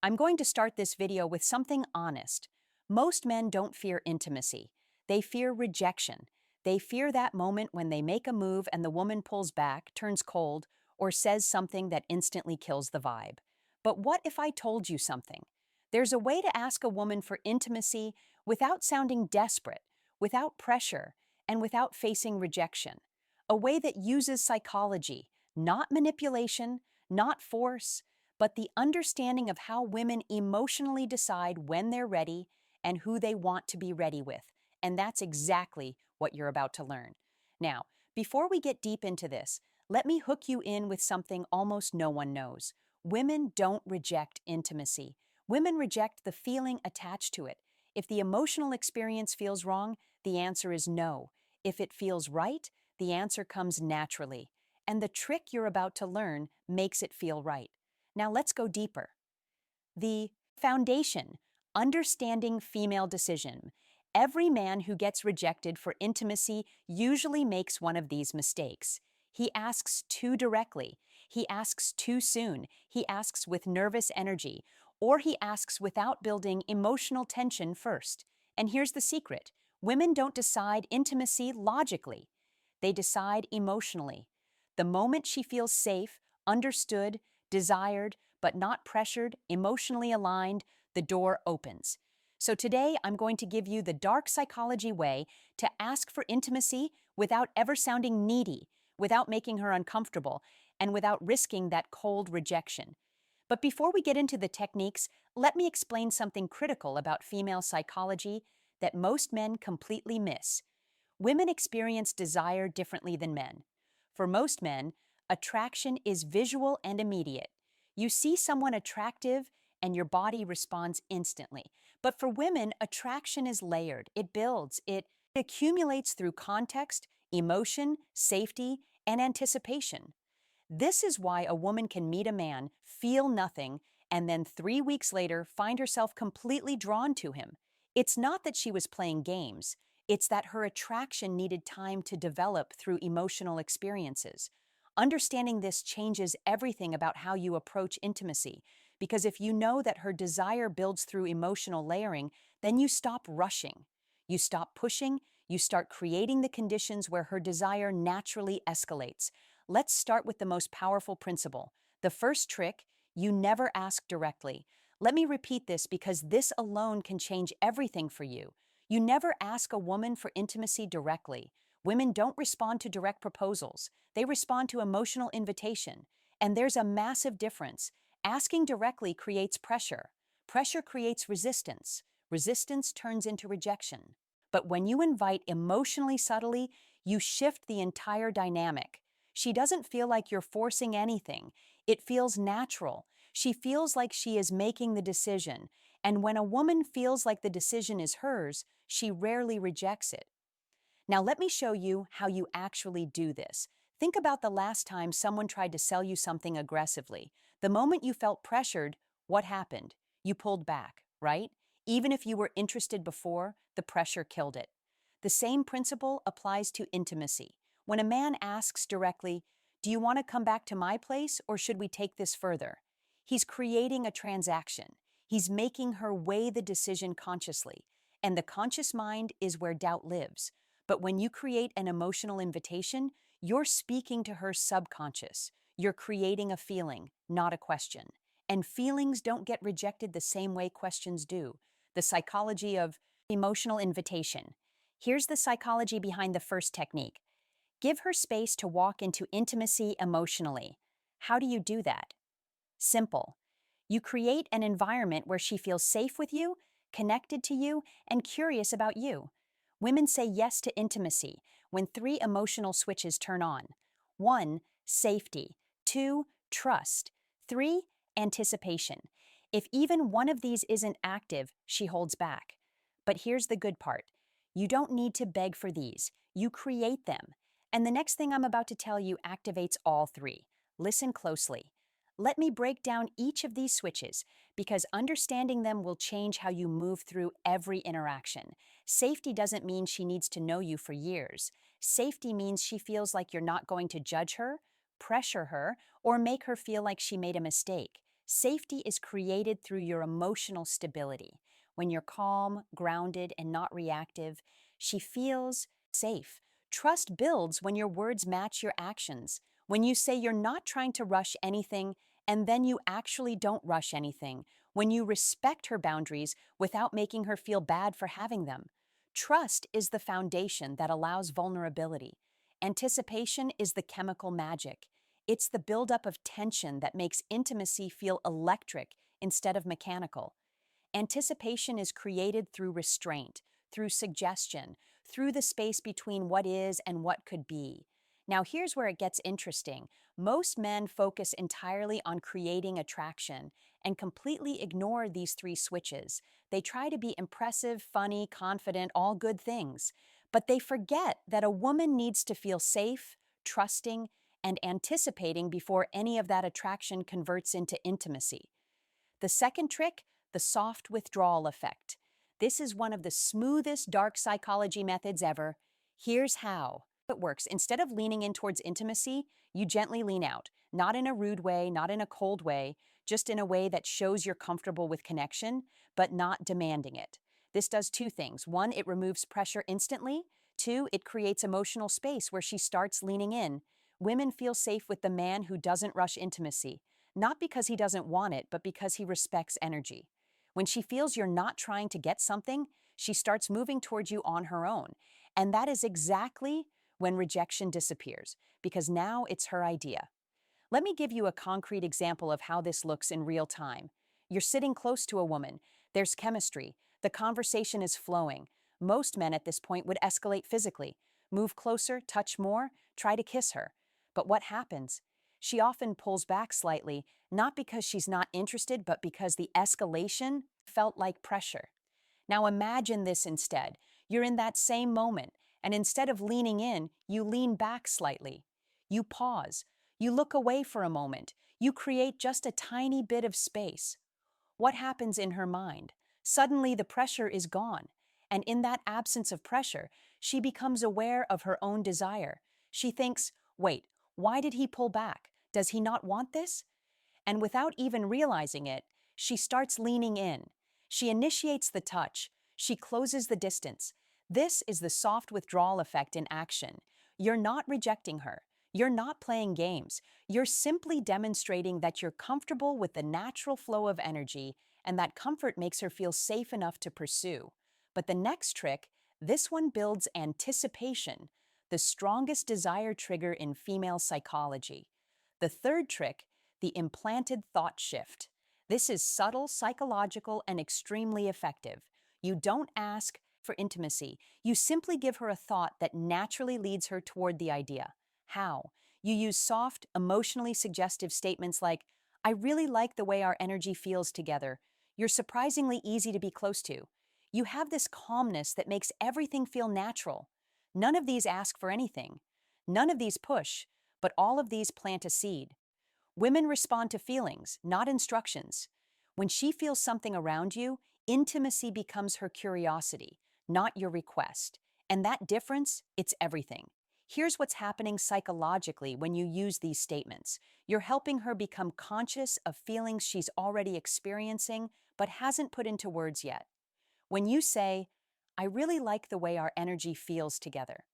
I'm going to start this video with something honest. Most men don't fear intimacy. They fear rejection. They fear that moment when they make a move and the woman pulls back, turns cold, or says something that instantly kills the vibe. But what if I told you something? There's a way to ask a woman for intimacy without sounding desperate, without pressure, and without facing rejection. A way that uses psychology, not manipulation, not force, but the understanding of how women emotionally decide when they're ready and who they want to be ready with. And that's exactly what you're about to learn. Now, before we get deep into this, let me hook you in with something almost no one knows. Women don't reject intimacy. Women reject the feeling attached to it. If the emotional experience feels wrong, the answer is no. If it feels right, the answer comes naturally. And the trick you're about to learn makes it feel right. Now let's go deeper. The foundation, understanding female decision. Every man who gets rejected for intimacy usually makes one of these mistakes. He asks too directly. He asks too soon. He asks with nervous energy. Or he asks without building emotional tension first. And here's the secret. Women don't decide intimacy logically. They decide emotionally. The moment she feels safe, understood, desired, but not pressured, emotionally aligned, the door opens. So today I'm going to give you the dark psychology way to ask for intimacy without ever sounding needy, without making her uncomfortable, and without risking that cold rejection. But before we get into the techniques, let me explain something critical about female psychology that most men completely miss. Women experience desire differently than men. For most men, attraction is visual and immediate. You see someone attractive and your body responds instantly. But for women, attraction is layered. It builds, it accumulates through context, emotion, safety, and anticipation. This is why a woman can meet a man, feel nothing, and then 3 weeks later find herself completely drawn to him. It's not that she was playing games. It's that her attraction needed time to develop through emotional experiences. Understanding this changes everything about how you approach intimacy, because if you know that her desire builds through emotional layering, then you stop rushing. You stop pushing, you start creating the conditions where her desire naturally escalates. Let's start with the most powerful principle. The first trick, you never ask directly. Let me repeat this because this alone can change everything for you. You never ask a woman for intimacy directly. Women don't respond to direct proposals. They respond to emotional invitation. And there's a massive difference. Asking directly creates pressure. Pressure creates resistance. Resistance turns into rejection. But when you invite emotionally subtly, you shift the entire dynamic. She doesn't feel like you're forcing anything. It feels natural. She feels like she is making the decision. And when a woman feels like the decision is hers, she rarely rejects it. Now let me show you how you actually do this. Think about the last time someone tried to sell you something aggressively. The moment you felt pressured, what happened? You pulled back, right? Even if you were interested before, the pressure killed it. The same principle applies to intimacy. When a man asks directly, "Do you want to come back to my place or should we take this further?" He's creating a transaction. He's making her weigh the decision consciously. And the conscious mind is where doubt lives. But when you create an emotional invitation, you're speaking to her subconscious. You're creating a feeling, not a question. And feelings don't get rejected the same way questions do. The psychology of emotional invitation. Here's the psychology behind the first technique. Give her space to walk into intimacy emotionally. How do you do that? Simple. You create an environment where she feels safe with you, connected to you, and curious about you. Women say yes to intimacy when three emotional switches turn on. 1. Safety. 2. Trust. 3. Anticipation. If even one of these isn't active, she holds back. But here's the good part. You don't need to beg for these. You create them. And the next thing I'm about to tell you activates all three. Listen closely. Let me break down each of these switches because understanding them will change how you move through every interaction. Safety doesn't mean she needs to know you for years. Safety means she feels like you're not going to judge her, pressure her, or make her feel like she made a mistake. Safety is created through your emotional stability. When you're calm, grounded, and not reactive, she feels safe. Trust builds when your words match your actions. When you say you're not trying to rush anything, and then you actually don't rush anything. When you respect her boundaries without making her feel bad for having them. Trust is the foundation that allows vulnerability. Anticipation is the chemical magic. It's the buildup of tension that makes intimacy feel electric instead of mechanical. Anticipation is created through restraint, through suggestion, through the space between what is and what could be. Now, here's where it gets interesting. Most men focus entirely on creating attraction and completely ignore these three switches. They try to be impressive, funny, confident, all good things. But they forget that a woman needs to feel safe, trusting, and anticipating before any of that attraction converts into intimacy. The second trick, the soft withdrawal effect. This is one of the smoothest dark psychology methods ever. Here's how it works. Instead of leaning in towards intimacy, you gently lean out, not in a rude way, not in a cold way, just in a way that shows you're comfortable with connection, but not demanding it. This does two things. One, it removes pressure instantly. Two, it creates emotional space where she starts leaning in. Women feel safe with the man who doesn't rush intimacy, not because he doesn't want it, but because he respects energy. When she feels you're not trying to get something, she starts moving towards you on her own. And that is exactly when rejection disappears, because now it's her idea. Let me give you a concrete example of how this looks in real time. You're sitting close to a woman. There's chemistry. The conversation is flowing. Most men at this point would escalate physically, move closer, touch more, try to kiss her. But what happens? She often pulls back slightly, not because she's not interested, but because the escalation felt like pressure. Now imagine this instead. You're in that same moment, and instead of leaning in, you lean back slightly. You pause. You look away for a moment. You create just a tiny bit of space. What happens in her mind? Suddenly the pressure is gone. And in that absence of pressure, she becomes aware of her own desire. She thinks, wait, why did he pull back? Does he not want this? And without even realizing it, she starts leaning in. She initiates the touch. She closes the distance. This is the soft withdrawal effect in action. You're not rejecting her. You're not playing games. You're simply demonstrating that you're comfortable with the natural flow of energy, and that comfort makes her feel safe enough to pursue. But the next trick, this one builds anticipation, the strongest desire trigger in female psychology. The third trick, the implanted thought shift. This is subtle, psychological, and extremely effective. You don't ask for intimacy. You simply give her a thought that naturally leads her toward the idea. How? You use soft, emotionally suggestive statements like, I really like the way our energy feels together. You're surprisingly easy to be close to. You have this calmness that makes everything feel natural. None of these ask for anything. None of these push, but all of these plant a seed. Women respond to feelings, not instructions. When she feels something around you, intimacy becomes her curiosity, not your request. And that difference, it's everything. Here's what's happening psychologically when you use these statements. You're helping her become conscious of feelings she's already experiencing but hasn't put into words yet. When you say, I really like the way our energy feels together,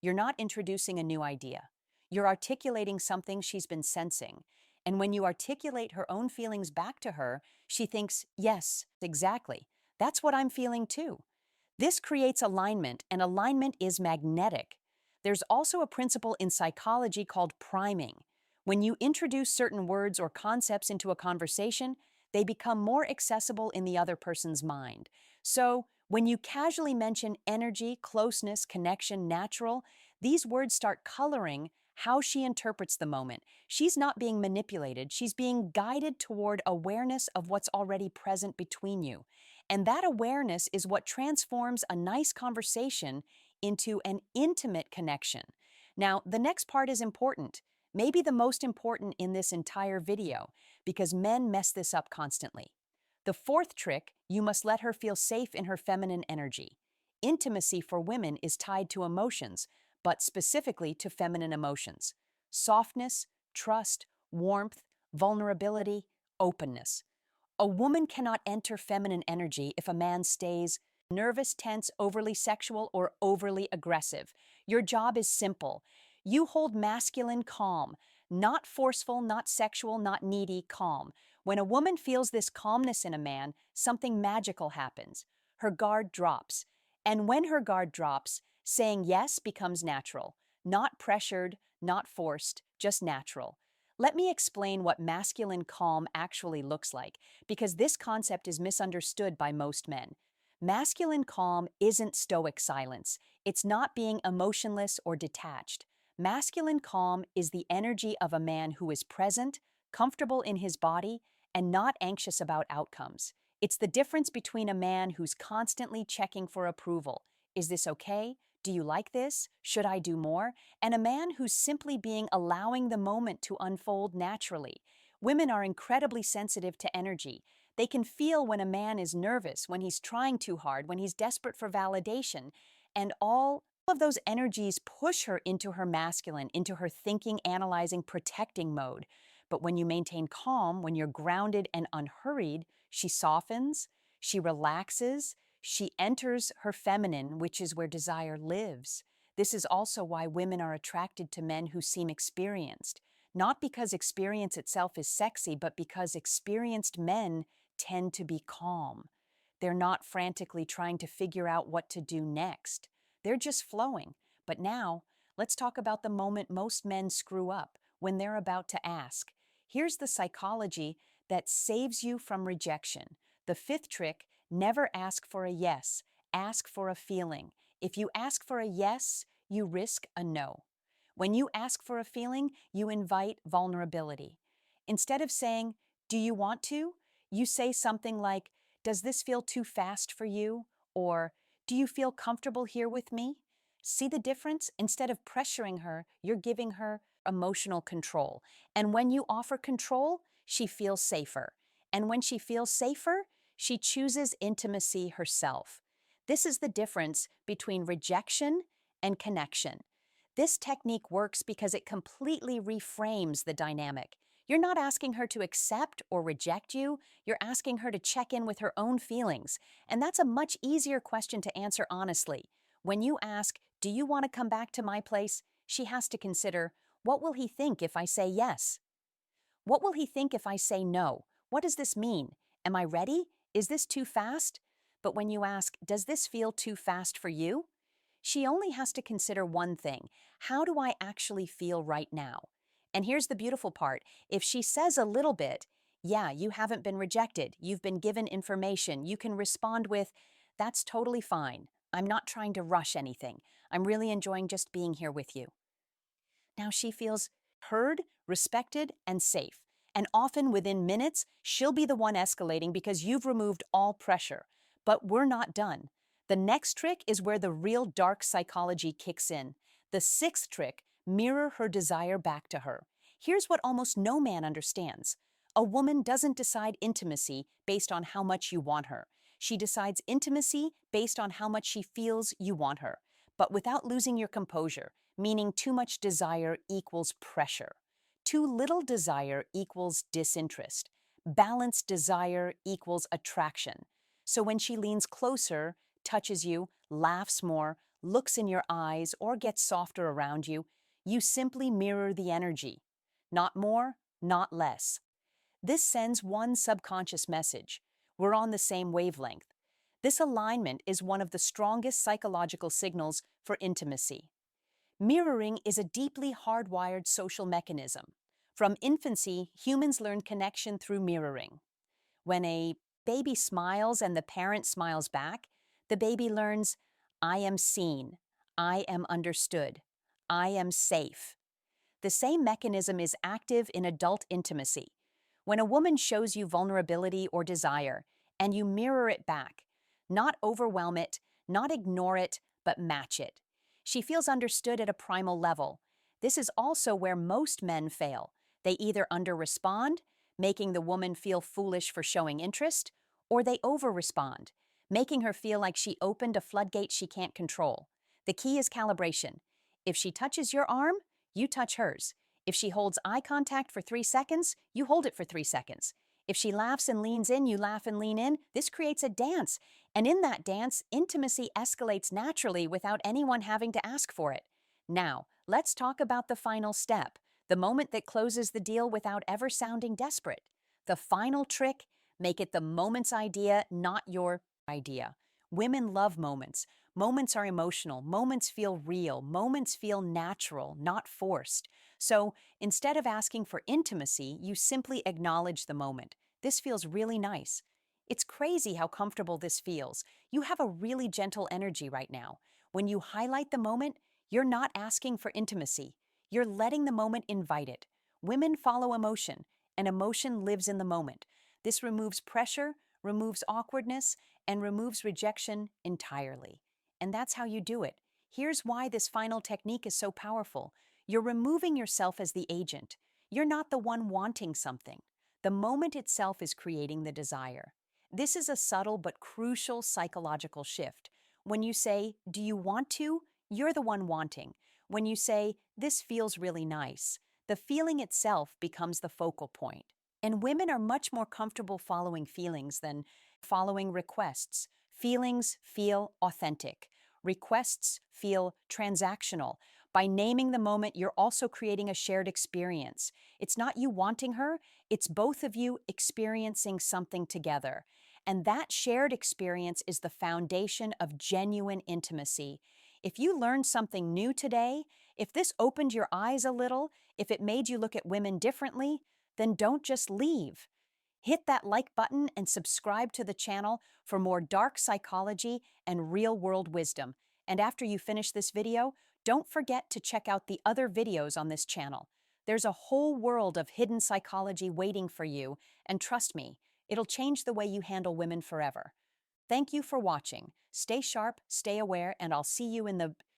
you're not introducing a new idea. You're articulating something she's been sensing. And when you articulate her own feelings back to her, she thinks, yes, exactly. That's what I'm feeling too. This creates alignment, and alignment is magnetic. There's also a principle in psychology called priming. When you introduce certain words or concepts into a conversation, they become more accessible in the other person's mind. So, when you casually mention energy, closeness, connection, natural, these words start coloring how she interprets the moment. She's not being manipulated, she's being guided toward awareness of what's already present between you. And that awareness is what transforms a nice conversation into an intimate connection. Now, the next part is important, maybe the most important in this entire video, because men mess this up constantly. The fourth trick, you must let her feel safe in her feminine energy. Intimacy for women is tied to emotions, but specifically to feminine emotions. Softness, trust, warmth, vulnerability, Openness. A woman cannot enter feminine energy if a man stays nervous, tense, overly sexual, or overly aggressive. Your job is simple. You hold masculine calm, not forceful, not sexual, not needy, calm. When a woman feels this calmness in a man, something magical happens. Her guard drops. And when her guard drops, saying yes becomes natural. Not pressured, not forced, just natural. Let me explain what masculine calm actually looks like, because this concept is misunderstood by most men. Masculine calm isn't stoic silence. It's not being emotionless or detached. Masculine calm is the energy of a man who is present, comfortable in his body, and not anxious about outcomes. It's the difference between a man who's constantly checking for approval. Is this okay? Do you like this? Should I do more? And a man who's simply being allowing the moment to unfold naturally. Women are incredibly sensitive to energy. They can feel when a man is nervous, when he's trying too hard, when he's desperate for validation, and all of those energies push her into her masculine, into her thinking, analyzing, protecting mode. But when you maintain calm, when you're grounded and unhurried, she softens, she relaxes, she enters her feminine, which is where desire lives. This is also why women are attracted to men who seem experienced, not because experience itself is sexy, but because experienced men tend to be calm. They're not frantically trying to figure out what to do next. They're just flowing. But now, let's talk about the moment most men screw up, when they're about to ask. Here's the psychology that saves you from rejection. The fifth trick: never ask for a yes, ask for a feeling. If you ask for a yes, you risk a no. When you ask for a feeling, you invite vulnerability. Instead of saying, "Do you want to?" you say something like, "Does this feel too fast for you?" Or, "Do you feel comfortable here with me?" See the difference? Instead of pressuring her, you're giving her emotional control. And when you offer control, she feels safer. And when she feels safer, she chooses intimacy herself. This is the difference between rejection and connection. This technique works because it completely reframes the dynamic. You're not asking her to accept or reject you, you're asking her to check in with her own feelings. And that's a much easier question to answer honestly. When you ask, "Do you want to come back to my place?" she has to consider, "What will he think if I say yes? What will he think if I say no? What does this mean? Am I ready? Is this too fast?" But when you ask, "Does this feel too fast for you?" she only has to consider one thing: how do I actually feel right now? And here's the beautiful part: if she says a little bit, "Yeah, you haven't been rejected, you've been given information," you can respond with, "That's totally fine. I'm not trying to rush anything. I'm really enjoying just being here with you." Now she feels heard, respected, and safe. And often within minutes, she'll be the one escalating because you've removed all pressure. But we're not done. The next trick is where the real dark psychology kicks in. The sixth trick: mirror her desire back to her. Here's what almost no man understands. A woman doesn't decide intimacy based on how much you want her. She decides intimacy based on how much she feels you want her, but without losing your composure, meaning too much desire equals pressure. Too little desire equals disinterest. Balanced desire equals attraction. So when she leans closer, touches you, laughs more, looks in your eyes, or gets softer around you, you simply mirror the energy. Not more, not less. This sends one subconscious message: we're on the same wavelength. This alignment is one of the strongest psychological signals for intimacy. Mirroring is a deeply hardwired social mechanism. From infancy, humans learn connection through mirroring. When a baby smiles and the parent smiles back, the baby learns, "I am seen, I am understood, I am safe." The same mechanism is active in adult intimacy. When a woman shows you vulnerability or desire, and you mirror it back, not overwhelm it, not ignore it, but match it, she feels understood at a primal level. This is also where most men fail. They either under-respond, making the woman feel foolish for showing interest, or they over-respond, making her feel like she opened a floodgate she can't control. The key is calibration. If she touches your arm, you touch hers. If she holds eye contact for 3 seconds, you hold it for 3 seconds. If she laughs and leans in, you laugh and lean in. This creates a dance. And in that dance, intimacy escalates naturally without anyone having to ask for it. Now, let's talk about the final step, the moment that closes the deal without ever sounding desperate. The final trick, make it the moment's idea, not your idea. Women love moments. Moments are emotional. Moments feel real. Moments feel natural, not forced. So instead of asking for intimacy, you simply acknowledge the moment. This feels really nice. It's crazy how comfortable this feels. You have a really gentle energy right now. When you highlight the moment, you're not asking for intimacy. You're letting the moment invite it. Women follow emotion, and emotion lives in the moment. This removes pressure, removes awkwardness, and removes rejection entirely. And that's how you do it. Here's why this final technique is so powerful. You're removing yourself as the agent. You're not the one wanting something. The moment itself is creating the desire. This is a subtle but crucial psychological shift. When you say, "Do you want to?" you're the one wanting. When you say, "This feels really nice," the feeling itself becomes the focal point. And women are much more comfortable following feelings than following requests. Feelings feel authentic. Requests feel transactional. By naming the moment, you're also creating a shared experience. It's not you wanting her, it's both of you experiencing something together. And that shared experience is the foundation of genuine intimacy. If you learned something new today, if this opened your eyes a little, if it made you look at women differently, then don't just leave. Hit that like button and subscribe to the channel for more dark psychology and real-world wisdom. And after you finish this video, don't forget to check out the other videos on this channel. There's a whole world of hidden psychology waiting for you, and trust me, it'll change the way you handle women forever. Thank you for watching. Stay sharp, stay aware, and I'll see you in the